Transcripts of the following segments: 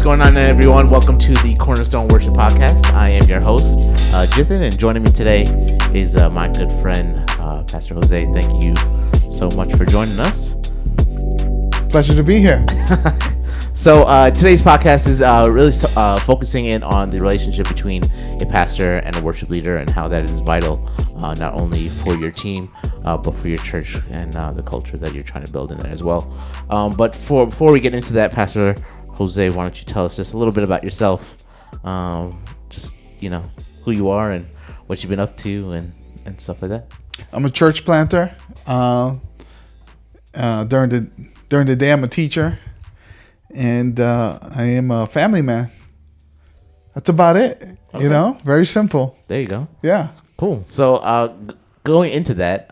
going on, everyone? Welcome to the Cornerstone Worship Podcast. I am your host, Jithin, and joining me today is my good friend, Pastor Jose. Thank you so much for joining us. Pleasure to be here. So today's podcast is really focusing in on the relationship between a pastor and a worship leader and how that is vital, not only for your team, but for your church and the culture that you're trying to build in there as well. But before we get into that, Pastor Jose, why don't you tell us just a little bit about yourself, just, who you are and what you've been up to and stuff like that. I'm a church planter. During the day, I'm a teacher. And I am a family man. That's about it. Okay. Very simple. There you go. Yeah. Cool. So going into that,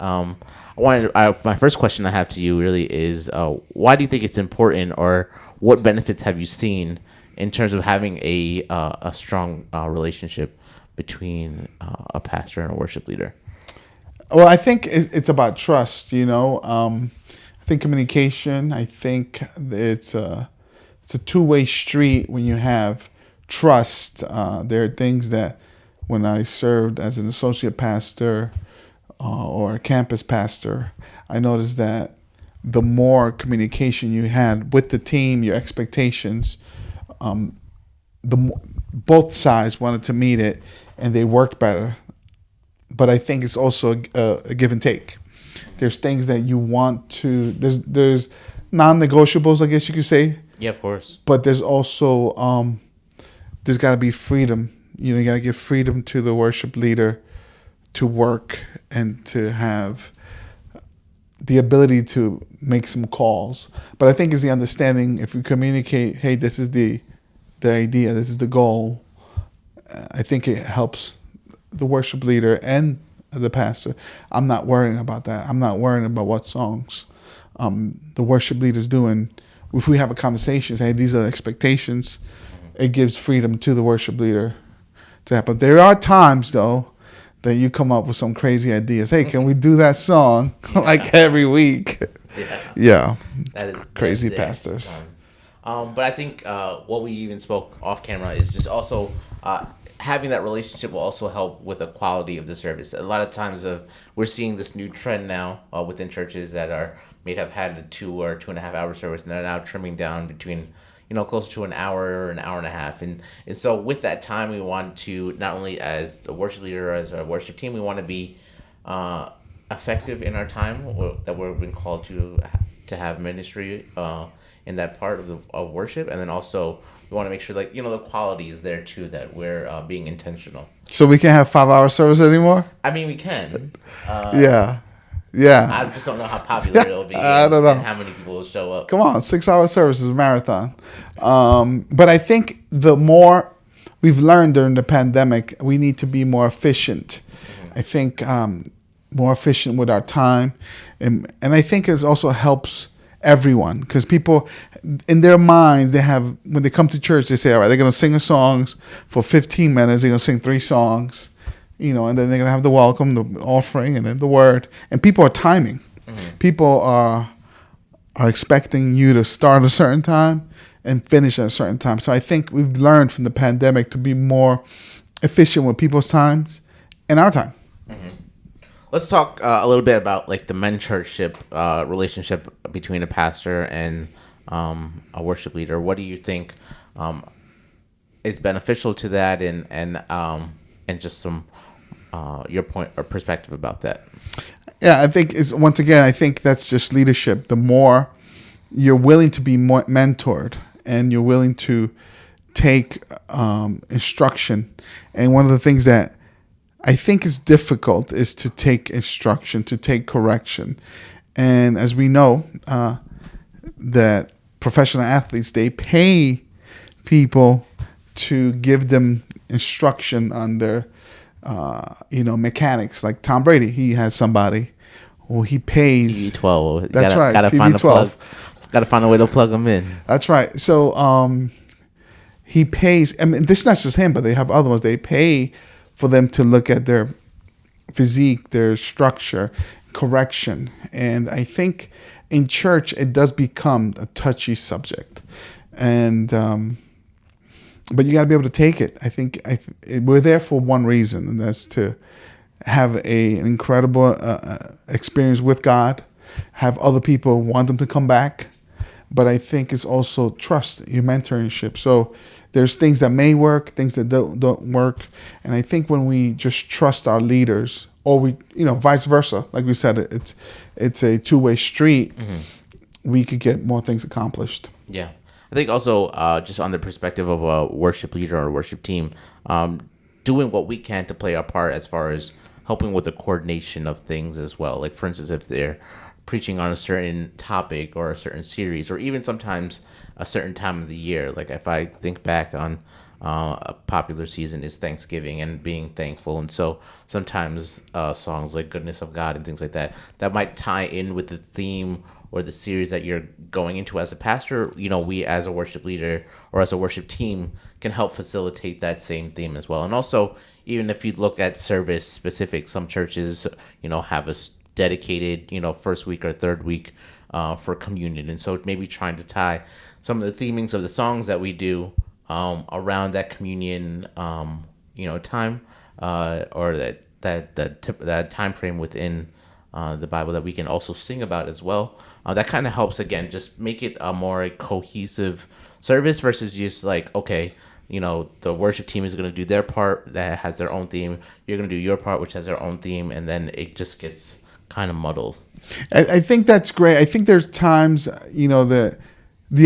my first question I have to you really is, why do you think it's important, or what benefits have you seen in terms of having a strong relationship between a pastor and a worship leader? Well, I think it's about trust. I think communication. I think it's a two-way street when you have trust. There are things that when I served as an associate pastor or a campus pastor, I noticed that the more communication you had with the team, your expectations, both sides wanted to meet it and they worked better. But I think it's also a give and take. There's things that you want to, there's non-negotiables, I guess you could say. Yeah, of course. But there's also, there's got to be freedom. You got to give freedom to the worship leader to work and to have the ability to make some calls. But I think it's the understanding, if you communicate, hey, this is the idea, this is the goal, I think it helps the worship leader and the pastor. I'm not worrying about that. I'm not worrying about what songs the worship leader's doing. If we have a conversation, say, hey, these are the expectations, it gives freedom to the worship leader to happen. There are times, though, that you come up with some crazy ideas. Hey, can we do that song like every week? Yeah. That is crazy pastors. But I think what we even spoke off camera is just also having that relationship will also help with the quality of the service. A lot of times we're seeing this new trend now within churches that may have had the 2 or 2.5 hour service, and they're now trimming down between closer to an hour or an hour and a half. And so with that time, we want to, not only as a worship leader or as a worship team, we want to be effective in our time that we've been called to have ministry in that part of worship. And then also we want to make sure the quality is there too, that we're being intentional. So we can't have 5-hour service anymore? I mean, we can. Yeah. I just don't know how popular it'll be. I don't know. And how many people will show up. Come on, 6-hour service is a marathon. But I think the more we've learned during the pandemic, we need to be more efficient. Mm-hmm. I think more efficient with our time. And I think it also helps everyone, because people, in their minds, when they come to church, they say, all right, they're going to sing songs for 15 minutes. They're going to sing 3 songs. And then they're going to have the welcome, the offering, and then the word. And people are timing. Mm-hmm. People are expecting you to start at a certain time and finish at a certain time. So I think we've learned from the pandemic to be more efficient with people's times and our time. Mm-hmm. Let's talk a little bit about the mentorship relationship between a pastor and a worship leader. What do you think is beneficial to that, and just some your point or perspective about that? Yeah, I think I think that's just leadership. The more you're willing to be more mentored and you're willing to take instruction, and one of the things that I think is difficult is to take instruction, to take correction. And as we know, that professional athletes, they pay people to give them instruction on their mechanics. Like Tom Brady, he has somebody who he pays. TB12. That's right. Gotta find a way to plug them in. That's right. So he pays. I mean, this is not just him, but they have other ones. They pay for them to look at their physique, their structure, correction. And I think in church, it does become a touchy subject. And but you got to be able to take it. I think we're there for one reason, and that's to have an incredible experience with God, have other people want them to come back. But I think it's also trust, your mentorship. So there's things that may work, things that don't work. And I think when we just trust our leaders, or we, vice versa, like we said, it's a two-way street, we could get more things accomplished. Yeah. I think also just on the perspective of a worship leader or a worship team, doing what we can to play our part as far as helping with the coordination of things as well. Like, for instance, if they're preaching on a certain topic or a certain series, or even sometimes a certain time of the year. Like, if I think back on a popular season is Thanksgiving and being thankful. And so sometimes songs like Goodness of God and things like that, that might tie in with the theme or the series that you're going into as a pastor. We as a worship leader or as a worship team can help facilitate that same theme as well. And also, even if you look at service specific, some churches, have a dedicated, first week or third week for communion. And so maybe trying to tie some of the themings of the songs that we do around that communion, time, or that time frame within the Bible that we can also sing about as well. That kind of helps, again, just make it a more cohesive service versus just like, okay, the worship team is going to do their part that has their own theme. You're going to do your part, which has their own theme. And then it just gets kind of muddled. I think that's great. I think there's times, the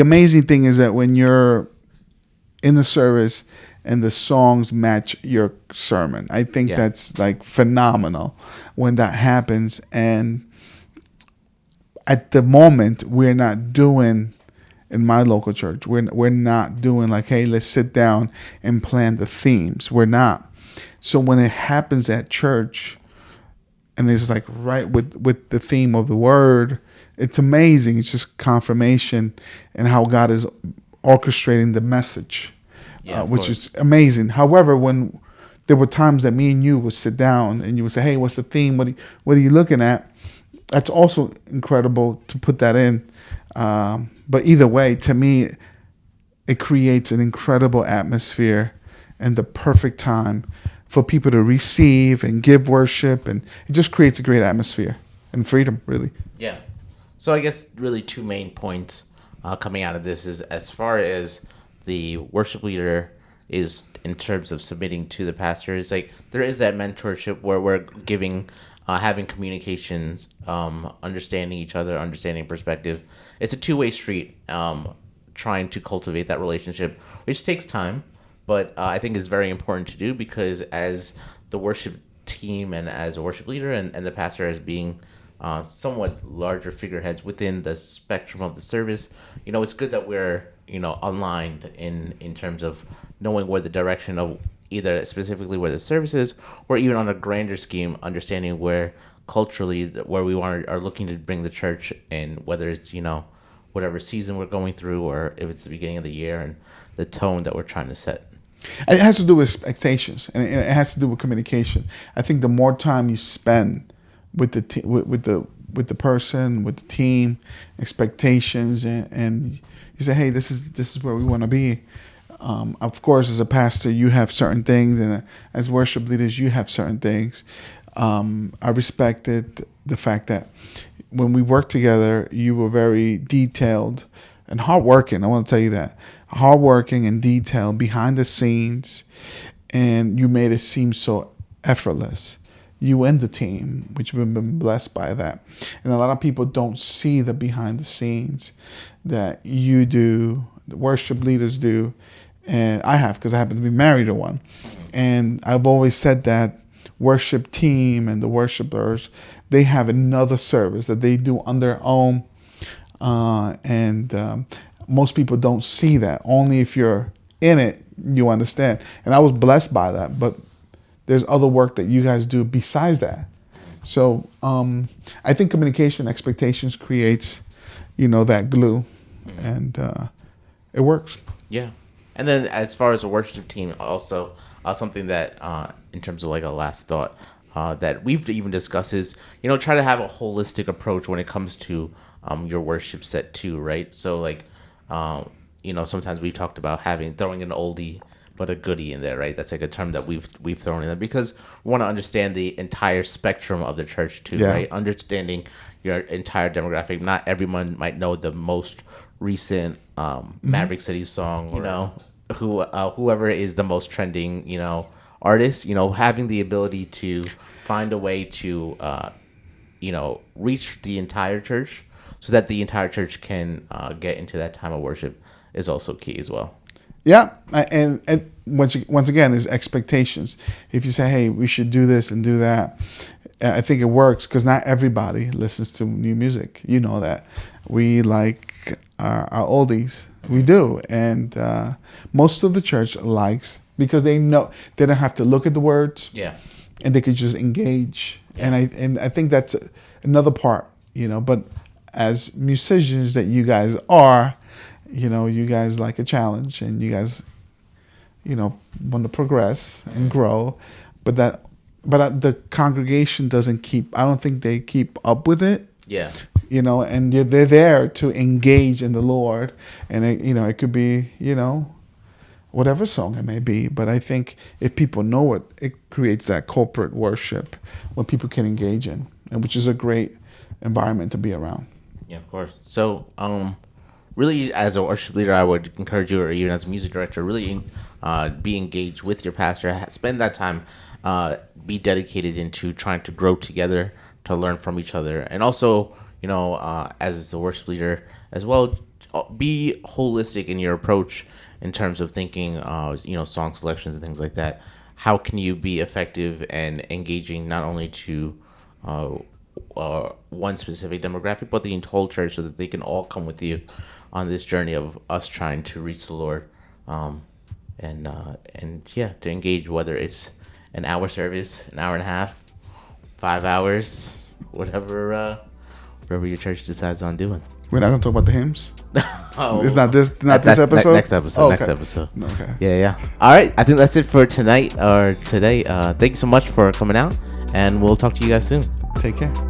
amazing thing is that when you're in the service and the songs match your sermon, I think that's like phenomenal when that happens. And at the moment, we're not doing, in my local church, we're not doing like, hey, let's sit down and plan the themes. We're not. So when it happens at church, and it's like right with the theme of the word, it's amazing. It's just confirmation and how God is orchestrating the message, which is amazing. However, when there were times that me and you would sit down and you would say, hey, what's the theme? What are you looking at? That's also incredible to put that in. But either way, to me, it creates an incredible atmosphere and the perfect time for people to receive and give worship, and it just creates a great atmosphere and freedom, really. Yeah. So I guess really two main points coming out of this is, as far as the worship leader is in terms of submitting to the pastor, is like there is that mentorship where we're giving, having communications, understanding each other, understanding perspective. It's a two-way street, trying to cultivate that relationship, which takes time. But I think is very important to do, because as the worship team and as a worship leader and the pastor as being somewhat larger figureheads within the spectrum of the service, it's good that we're, aligned in terms of knowing where the direction of either specifically where the service is, or even on a grander scheme, understanding where culturally where we are looking to bring the church in, whether it's, whatever season we're going through, or if it's the beginning of the year, and the tone that we're trying to set. It has to do with expectations, and it has to do with communication. I think the more time you spend with the person, with the team, expectations, and you say, hey, this is where we want to be. Of course, as a pastor, you have certain things, and as worship leaders, you have certain things. I respected the fact that when we worked together, you were very detailed and hardworking. I want to tell you that. Hardworking and detailed behind the scenes, and you made it seem so effortless. You and the team, which we've been blessed by that. And a lot of people don't see the behind the scenes that you do, the worship leaders do, and I have, because I happen to be married to one. And I've always said that worship team and the worshipers, they have another service that they do on their own, and most people don't see that. Only if you're in it, you understand. And I was blessed by that. But there's other work that you guys do besides that. So I think communication, expectations creates, that glue, and it works. Yeah. And then as far as a worship team, also something that in terms of like a last thought that we've even discussed is, try to have a holistic approach when it comes to your worship set too, right? So like, sometimes we've talked about throwing an oldie but a goodie in there, right? That's like a term that we've thrown in there because we want to understand the entire spectrum of the church too, Yeah. right? Understanding your entire demographic. Not everyone might know the most recent Maverick City song, or, whoever is the most trending, artist. Having the ability to find a way to reach the entire church so that the entire church can get into that time of worship is also key as well. Yeah, and once again, is expectations. If you say, "Hey, we should do this and do that," I think it works because not everybody listens to new music. You know that we like our oldies. We do, and most of the church likes because they know they don't have to look at the words. Yeah, and they could just engage. Yeah. And I think that's another part. But as musicians that you guys are. You guys like a challenge and you guys, want to progress and grow, but the congregation doesn't I don't think they keep up with it. Yeah. And they're there to engage in the Lord, and it could be, whatever song it may be. But I think if people know it, it creates that corporate worship when people can engage in, and which is a great environment to be around. Yeah, of course. So, really, as a worship leader, I would encourage you, or even as a music director, really be engaged with your pastor. Spend that time, be dedicated into trying to grow together, to learn from each other, and also, as a worship leader as well, be holistic in your approach in terms of thinking, song selections and things like that. How can you be effective and engaging not only to one specific demographic, but the whole church, so that they can all come with you on this journey of us trying to reach the Lord, to engage, whether it's an hour service, an hour and a half, 5 hours, whatever your church decides on doing. We're not gonna talk about the hymns. Oh, It's not this episode. Next episode. Oh, Next okay. episode. Okay. Yeah. All right. I think that's it for tonight or today. Thank you so much for coming out, and we'll talk to you guys soon. Take care.